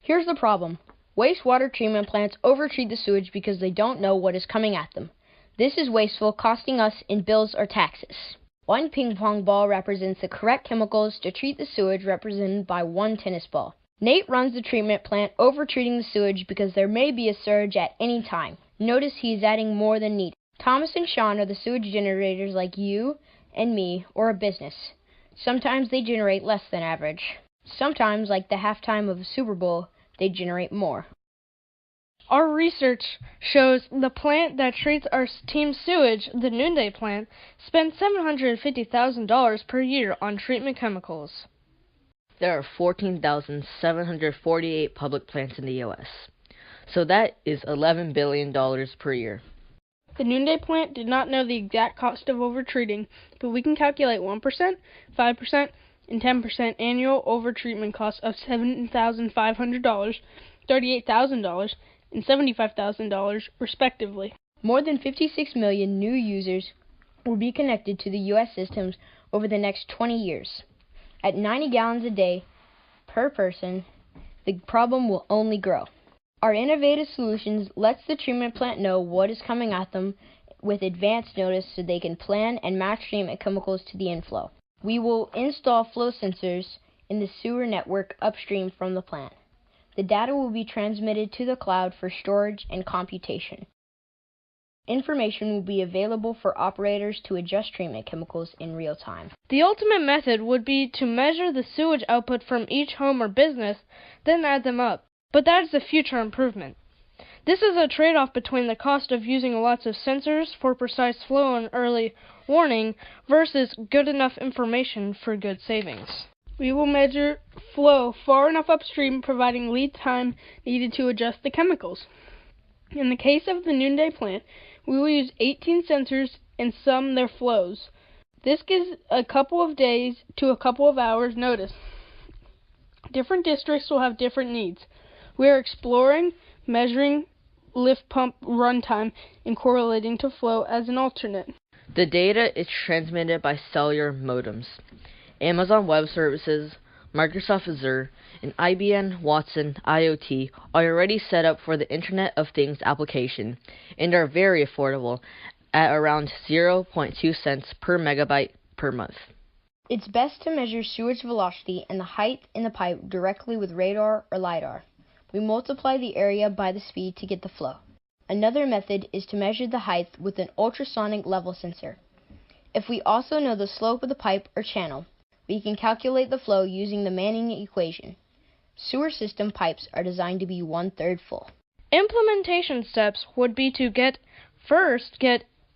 Here's the problem. Wastewater treatment plants overtreat the sewage because they don't know what is coming at them. This is wasteful, costing us in bills or taxes. One ping pong ball represents the correct chemicals to treat the sewage represented by one tennis ball. Nate runs the treatment plant overtreating the sewage because there may be a surge at any time. Notice he is adding more than needed. Thomas and Sean are the sewage generators like you and me or a business. Sometimes they generate less than average. Sometimes, like the halftime of a Super Bowl, they generate more. Our research shows the plant that treats our team's sewage, the Noonday plant, spends $750,000 per year on treatment chemicals. There are 14,748 public plants in the U.S., so that is $11 billion per year. The Noonday plant did not know the exact cost of overtreating, but we can calculate 1%, 5%, and 10% annual overtreatment costs of $7,500, $38,000, and $75,000, respectively. More than 56 million new users will be connected to the U.S. systems over the next 20 years. At 90 gallons a day per person, the problem will only grow. Our innovative solutions lets the treatment plant know what is coming at them with advance notice so they can plan and match treatment chemicals to the inflow. We will install flow sensors in the sewer network upstream from the plant. The data will be transmitted to the cloud for storage and computation. Information will be available for operators to adjust treatment chemicals in real time. The ultimate method would be to measure the sewage output from each home or business, then add them up. But that is a future improvement. This is a trade-off between the cost of using lots of sensors for precise flow and early warning versus good enough information for good savings. We will measure flow far enough upstream, providing lead time needed to adjust the chemicals. In the case of the Noonday plant, we will use 18 sensors and sum their flows. This gives a couple of days to a couple of hours notice. Different districts will have different needs. We are exploring, measuring lift pump runtime, and correlating to flow as an alternate. The data is transmitted by cellular modems. Amazon Web Services, Microsoft Azure, and IBM Watson IoT are already set up for the Internet of Things application and are very affordable at around 0.2 cents per megabyte per month. It's best to measure sewage velocity and the height in the pipe directly with radar or LiDAR. We multiply the area by the speed to get the flow. Another method is to measure the height with an ultrasonic level sensor. If we also know the slope of the pipe or channel, we can calculate the flow using the Manning equation. Sewer system pipes are designed to be 1/3 full. Implementation steps would be to get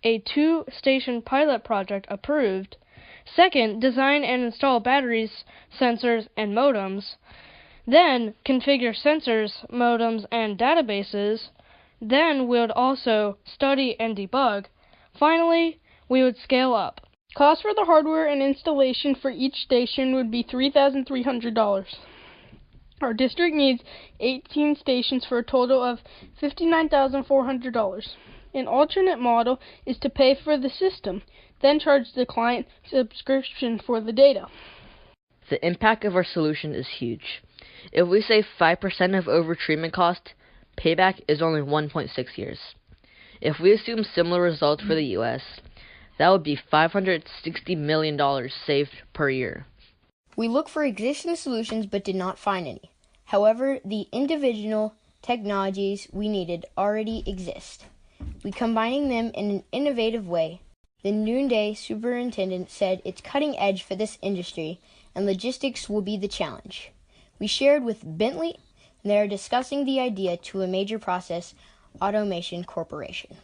a 2-station pilot project approved. Second, design and install batteries, sensors, and modems. Then, configure sensors, modems, and databases. Then, we would also study and debug. Finally, we would scale up. Cost for the hardware and installation for each station would be $3,300. Our district needs 18 stations for a total of $59,400. An alternate model is to pay for the system, then charge the client subscription for the data. The impact of our solution is huge. If we save 5% of overtreatment cost, payback is only 1.6 years. If we assume similar results for the U.S., that would be $560 million saved per year. We looked for existing solutions but did not find any. However, the individual technologies we needed already exist. We combining them in an innovative way. The Noonday superintendent said it's cutting edge for this industry and logistics will be the challenge. We shared with Bentley and they are discussing the idea to a major process automation corporation.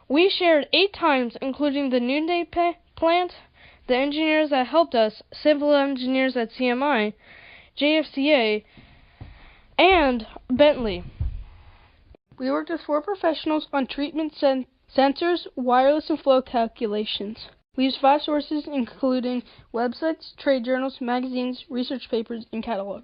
We shared 8 times, including the Noonday plant, the engineers that helped us, civil engineers at CMI, JFCA, and Bentley. We worked with 4 professionals on treatment sensors, wireless, and flow calculations. We used 5 sources, including websites, trade journals, magazines, research papers, and catalogs.